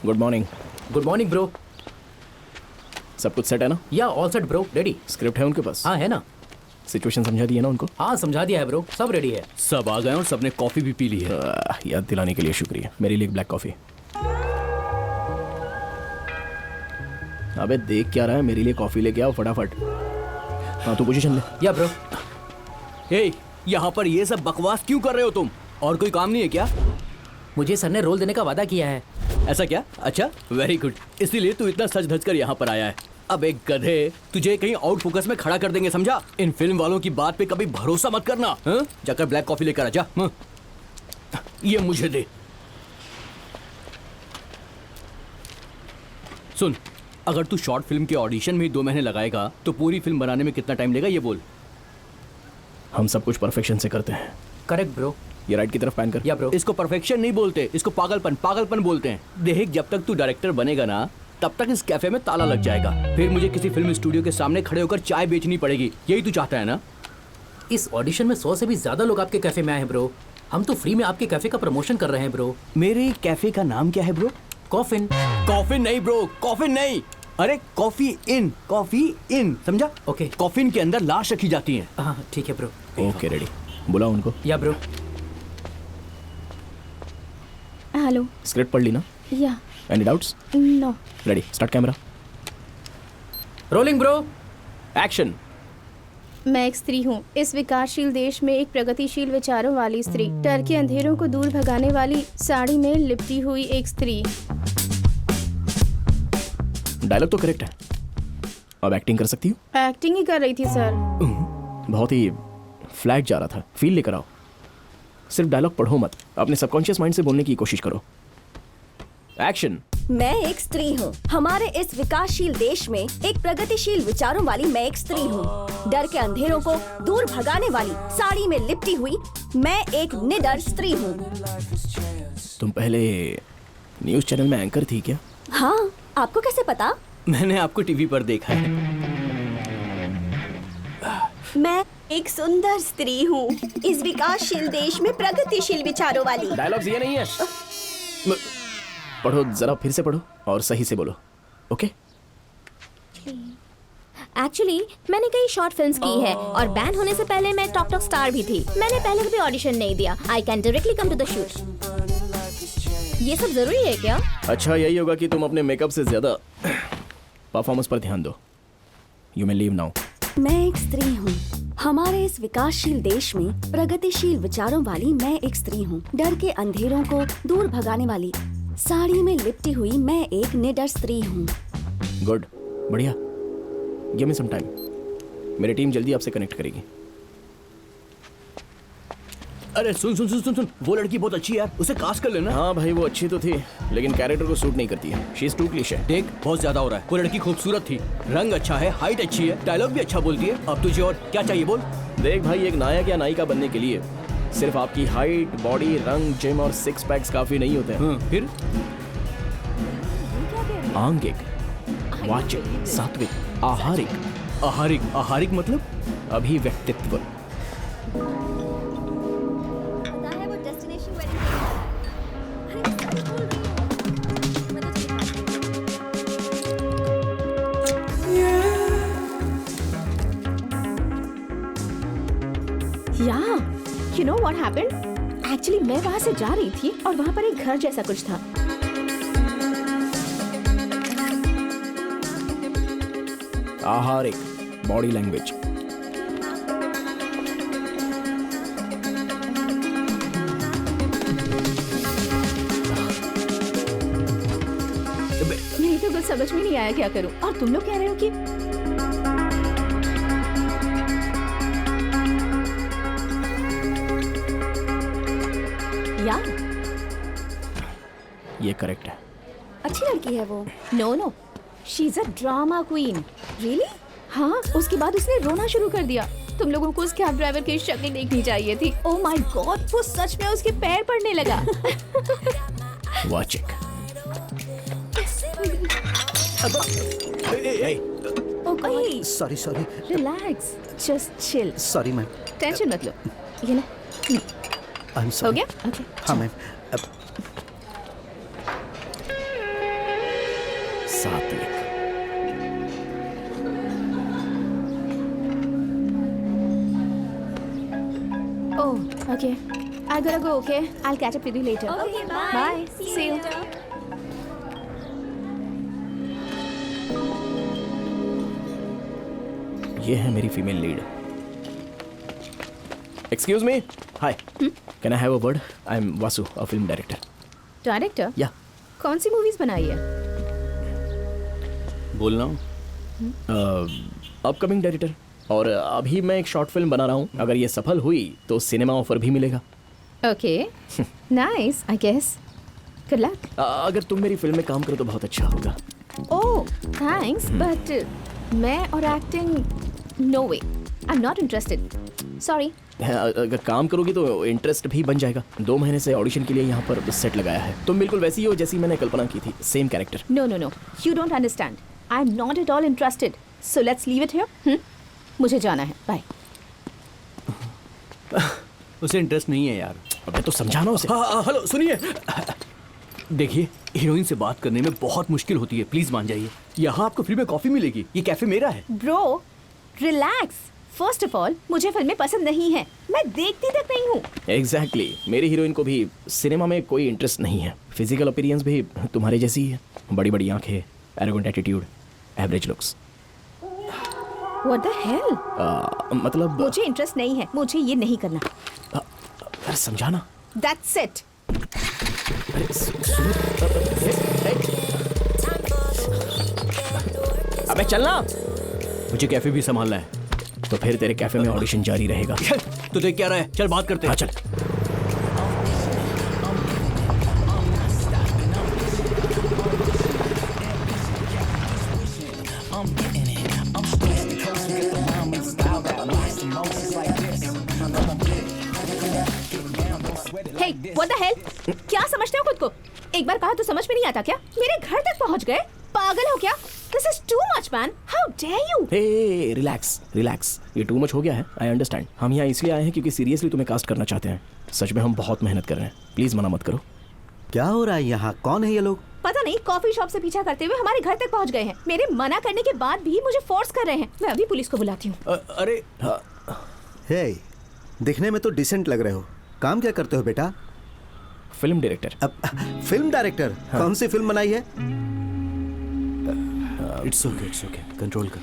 Good morning. Good morning bro. सब कुछ set है ना? या all set bro, ready. Script है उनके पास? हाँ है ना। सिचुएशन समझा दी है ना उनको? हाँ समझा दिया है ब्रो, सब रेडी है। सब आ गए और सबने कॉफी भी पी ली है। याद दिलाने के लिए शुक्रिया। मेरे लिए एक ब्लैक कॉफी। अबे देख क्या रहा है, मेरे लिए कॉफी लेके आओ फटाफट। हाँ तू पोजीशन ले। या ब्रो। हे, यहाँ पर ये सब बकवास क्यों कर रहे हो तुम? और कोई काम नहीं है क्या? मुझे सर ने रोल देने का वादा किया है। ऐसा क्या? अच्छा, वेरी गुड। इसीलिए तू इतना सज धज कर यहाँ पर आया है। अब एक गधे तुझे कहीं आउट फोकस में खड़ा कर देंगे, समझा? इन फिल्म वालों की बात पे कभी भरोसा मत करना। हाँ? जाकर ब्लैक कॉफी लेकर आ जा। हाँ? ये मुझे दे। सुन, अगर तू शॉर्ट फिल्म के ऑडिशन में ही 2 महीने लगाएगा तो पूरी फिल्म बनाने में कितना टाइम लेगा ये बोल। हम सब कुछ परफेक्शन से करते हैं। Correct bro. ये राइट की तरफ पैन कर। या ब्रो। इसको परफेक्शन नहीं बोलते, इसको पागलपन बोलते हैं। देख, जब तक तू डायरेक्टर बनेगा ना तब तक इस कैफे में ताला लग जाएगा। फिर मुझे किसी फिल्म स्टूडियो के सामने खड़े होकर चाय बेचनी पड़ेगी। यही तू चाहता है ना? इस ऑडिशन में 100 से भी ज्यादा लोग आपके कैफे में आए हैं ब्रो। हम तो फ्री में आपके कैफे का प्रमोशन कर रहे हैं ब्रो। मेरे कैफे का नाम क्या है ब्रो? कॉफिन। कॉफिन नहीं ब्रो, कॉफिन नहीं। अरे कॉफी इन, समझा? ओके। कॉफिन के अंदर लाश रखी जाती है। हाँ ठीक है ब्रो। ओके रेडी, बुलाओ उनको। या ब्रो। हेलो। स्क्रिप्ट पढ़ ली ना? Yeah. Any doubts? No. Ready, start camera. Rolling bro. Action. मैं एक स्त्री हूँ। इस विकासशील देश में एक प्रगतिशील विचारों वाली स्त्री, डर के अंधेरों को दूर भगाने वाली, साड़ी में लिपटी हुई एक स्त्री। डायलॉग तो करेक्ट है, अब एक्टिंग कर सकती हो? एक्टिंग ही कर रही थी सर। बहुत ही फ्लैट जा रहा था, फील लेकर आओ। सिर्फ डायलॉग पढ़ो मत, अपने सबकॉन्शियस माइंड से बोलने की कोशिश करो। एक्शन। मैं एक स्त्री हूँ। हमारे इस विकासशील देश में एक प्रगतिशील विचारों वाली मैं एक स्त्री हूँ। डर के अंधेरों को दूर भगाने वाली, साड़ी में लिपटी हुई मैं एक निडर स्त्री हूँ। तुम पहले न्यूज़ चैनल में एंकर थी क्या? हाँ, आपको कैसे पता? मैंने आपको टीवी पर देखा है। मैं एक सुंदर स्त्री हूँ, इस विकासशील देश में प्रगतिशील विचारों वाली। डायलॉग्स ये नहीं है। पढ़ो जरा, फिर से पढ़ो और सही से बोलो, ओके? एक्चुअली मैंने कई शॉर्ट फिल्म्स की है और बैन होने से पहले मैं टॉक स्टार भी थी। मैंने पहले कभी ऑडिशन नहीं दिया। I can directly come to the shoot. ये सब जरूरी है क्या? अच्छा, यही होगा कि तुम अपने मेकअप से ज्यादा परफॉर्मेंस पर ध्यान दो। You may leave now. मैं एक स्त्री हूँ। हमारे इस विकासशील देश में प्रगतिशील विचारों वाली मैं एक स्त्री हूँ। डर के अंधेरों को दूर भगाने वाली, साड़ी में लिपटी हुई मैं एक निडर स्त्री हूँ। गुड, बढ़िया। गिव मी सम टाइम, मेरी टीम जल्दी आपसे कनेक्ट करेगी। अरे सुन, वो लड़की बहुत अच्छी है, उसे कास्ट कर लेना। हाँ भाई, वो अच्छी तो थी लेकिन कैरेक्टर को सूट नहीं करती है। She is too cliche. देख, बहुत ज्यादा हो रहा है। वो लड़की खूबसूरत थी, रंग अच्छा है, हाइट अच्छी है, डायलॉग भी अच्छा बोलती है। अब तुझे और क्या चाहिए बोल? देख भाई, एक नायक या नायिका बनने के लिए सिर्फ आपकी हाइट, बॉडी, रंग, जिम और 6 पैक्स काफी नहीं होते हैं। फिर आंगिक, वाचिक, सात्विक, आहारिक। आहारिक मतलब? अभिव्यक्तित्व। You know what happened? Actually, मैं वहाँ से जा रही थी और वहाँ पर एक घर जैसा कुछ था। आहारिक, बॉडी लैंग्वेज। मेरी तो कुछ समझ में नहीं आया क्या करूँ। और तुम लोग कह रहे हो कि यार ये करेक्ट है। अच्छी लड़की है वो। No, she is a drama queen. Really? हाँ, उसके बाद उसने रोना शुरू कर दिया। तुम लोगों को उस कैब ड्राइवर की शक्ल देखनी चाहिए थी। ओह माय गॉड, वो सच में उसके पैर पड़ने लगा। वाचिक। Okay, sorry relax, just chill. Sorry ma'am. Tension मत लो। ये ना, आई एम हो सॉरी। गया? ओके। हाँ ma'am. Satvik. Oh, okay. I gotta go, okay? I'll catch up with you later. Okay, bye. Bye. See you. ये है मेरी female lead. Excuse me, hi, can I have a word? I am Vasu, a film director. Director? या कौन सी movies बनाई है? बोलना हूँ। Upcoming director, और अभी मैं एक शॉर्ट फिल्म बना रहा हूँ। अगर ये सफल हुई तो सिनेमा ऑफर भी मिलेगा। Okay. Nice, I guess. Good luck. अगर तुम मेरी फिल्म में काम करो तो बहुत अच्छा होगा। Oh, thanks, but मैं और acting, no way. I'm not interested. Sorry. अगर काम करोगी तो इंटरेस्ट भी बन जाएगा। 2 महीने से ऑडिशन के लिए यहाँ पर सेट लगाया है। तुम बिल्कुल वैसी ही हो जैसी मैंने कल्पना की थी, same character. No, no, no. You don't understand. I'm not at all interested. So let's leave it here. मुझे जाना है. Bye. उसे इंटरेस्ट नहीं है यार। अबे तो समझाना उसे। हाँ, हेलो सुनिए। देखिए, हीरोइन से बात करने में बहुत मुश्किल होती है, प्लीज मान जाइए। यहाँ आपको फ्री में कॉफी मिलेगी, ये कैफे मेरा है। Bro, relax. First of all, मुझे फिल्में पसंद नहीं है। मैं देखती तक नहीं हूँ। एग्जैक्टली मेरी हीरोइन को भी सिनेमा में कोई इंटरेस्ट नहीं है। फिजिकल अपीयरेंस भी तुम्हारे जैसी ही है, बड़ी बड़ी आंखें, arrogant attitude, average looks. What the hell? मतलब मुझे इंटरेस्ट नहीं है। मुझे ये नहीं करना। यार समझाना। That's it. अरे अबे चलना। मुझे कैफे भी संभालना है। तो फिर तेरे कैफे में ऑडिशन जारी रहेगा। तो देख क्या रहा है, चल बात करते हैं। हाँ चल। Hey, what the hell? क्या समझते हो खुद को? एक बार कहा तो समझ में नहीं आता क्या? मेरे घर तक पहुंच गए? पागल हो क्या? This is too much, man. How dare you? Hey relax relax, ये टू मच हो गया है। I understand. हम यहाँ इसलिए आए हैं क्योंकि सीरियसली तुम्हें कास्ट करना चाहते हैं। सच में हम बहुत मेहनत कर रहे हैं, प्लीज मना मत करो। क्या हो रहा है यहाँ? कौन है ये लोग? पता नहीं, कॉफी शॉप से पीछा करते हुए हमारे घर तक पहुंच गए हैं। मेरे मना करने के बाद भी मुझे फोर्स कर रहे हैं। मैं अभी पुलिस को बुलाती हूँ। अरे हे, दिखने में तो डिसेंट लग रहे हो। काम क्या करते हो बेटा? Film director. अब फिल्म डायरेक्टर? कौन सी फिल्म बनाई है? इट्स ओके, कंट्रोल कर।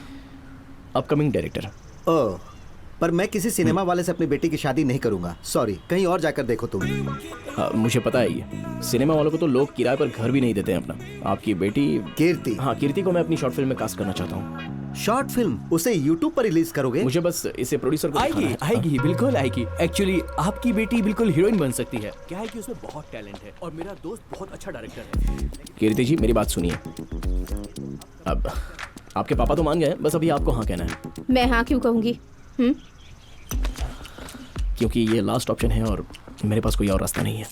Upcoming director. ओह, पर मैं किसी सिनेमा वाले से अपनी बेटी की शादी नहीं करूंगा। सॉरी, कहीं और जाकर देखो तुम। मुझे पता है ये सिनेमा वालों को तो लोग किराए पर घर भी नहीं देते हैं अपना। आपकी बेटी कीर्ति। हाँ, कीर्ति को मैं अपनी शॉर्ट फिल्म में कास्ट करना चाहता हूँ। Short film? उसे यूट्यूब पर रिलीज करोगे? मुझे बस इसे प्रोड्यूसर को दिखाना आएगी है। आएगी, बिल्कुल आएगी। एक्चुअली आपकी बेटी बिल्कुल हीरोइन बन सकती है। क्या है कि उसमें बहुत टैलेंट है और मेरा दोस्त बहुत अच्छा डायरेक्टर है। कीर्ति जी मेरी बात सुनिए। अब आपके पापा तो मान गए, बस अभी आपको हाँ कहना है। मैं हाँ क्यों कहूँगी? क्योंकि ये लास्ट ऑप्शन है और मेरे पास कोई और रास्ता नहीं है।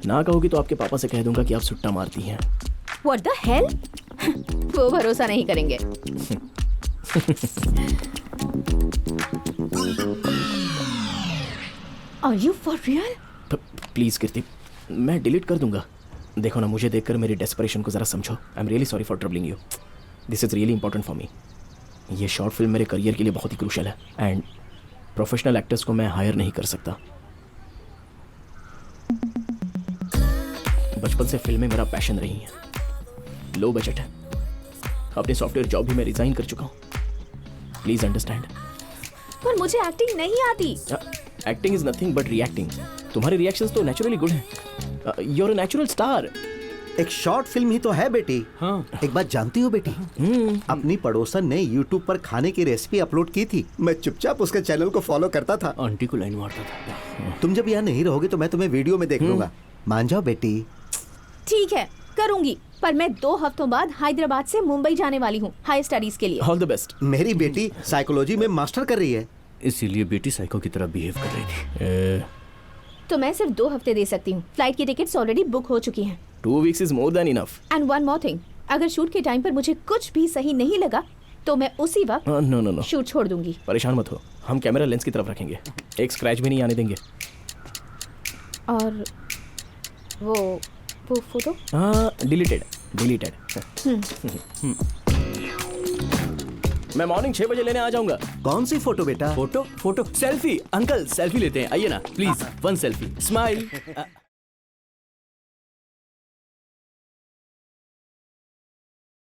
ना कहोगी तो आपके पापा से कह दूंगा कि आप सुट्टा मारती हैं। What the hell? वो भरोसा नहीं करेंगे। Are you for real? Please Kirti, मैं डिलीट कर दूंगा। देखो ना, मुझे देखकर मेरी डेस्परेशन को जरा समझो। I am really sorry for troubling you. This is really important for me. ये शॉर्ट फिल्म मेरे करियर के लिए बहुत ही क्रूशियल है एंड प्रोफेशनल एक्टर्स को मैं हायर नहीं कर सकता। बचपन से फिल्में मेरा पैशन रही हैं। लो बजट है, अपनी सॉफ्टवेयर जॉब भी मैं रिजाइन कर चुका हूँ। Please understand. पर मुझे एक्टिंग नहीं आती। Acting is nothing but reacting. तुम्हारे रिएक्शंस तो नेचुरली गुड हैं। You are a natural star. एक शॉर्ट फिल्म ही तो है बेटी। हाँ। एक बात जानती हो बेटी, अपनी पड़ोसन ने यूट्यूब पर खाने की रेसिपी अपलोड की थी। मैं चुपचाप उसके चैनल को फॉलो करता था। आंटी को लाइन मारता था। तुम जब यहाँ नहीं रहोगे तो मैं तुम्हें वीडियो में देख लूंगा। मान जाओ बेटी। ठीक है, करूंगी, पर मैं 2 हफ्तों बाद हैदराबाद से मुंबई जाने वाली हूँ हाई स्टडीज के लिए। All the best. मेरी बेटी साइकोलॉजी में मास्टर कर रही है। इसीलिए बेटी साइको की तरह बिहेव कर रही थी। तो मैं सिर्फ 2 हफ्ते दे सकती हूँ। फ्लाइट की टिकट्स ऑलरेडी बुक हो चुकी हैं। 2 weeks is more than enough. And one more thing, अगर शूट के टाइम पर मुझे कुछ भी सही नहीं लगा तो मैं उसी वक्त नो नो नो, शूट छोड़ दूंगी। परेशान मत हो, हम कैमरा लेंस की तरफ रखेंगे, एक स्क्रैच भी नहीं आने देंगे। और वो फोटो? हाँ, डिलीटेड। डिलीटेड। मैं मॉर्निंग 6 बजे लेने आ जाऊंगा। कौन सी फोटो बेटा? Photo photo selfie. Uncle selfie लेते हैं, आइए ना प्लीज। One selfie, smile.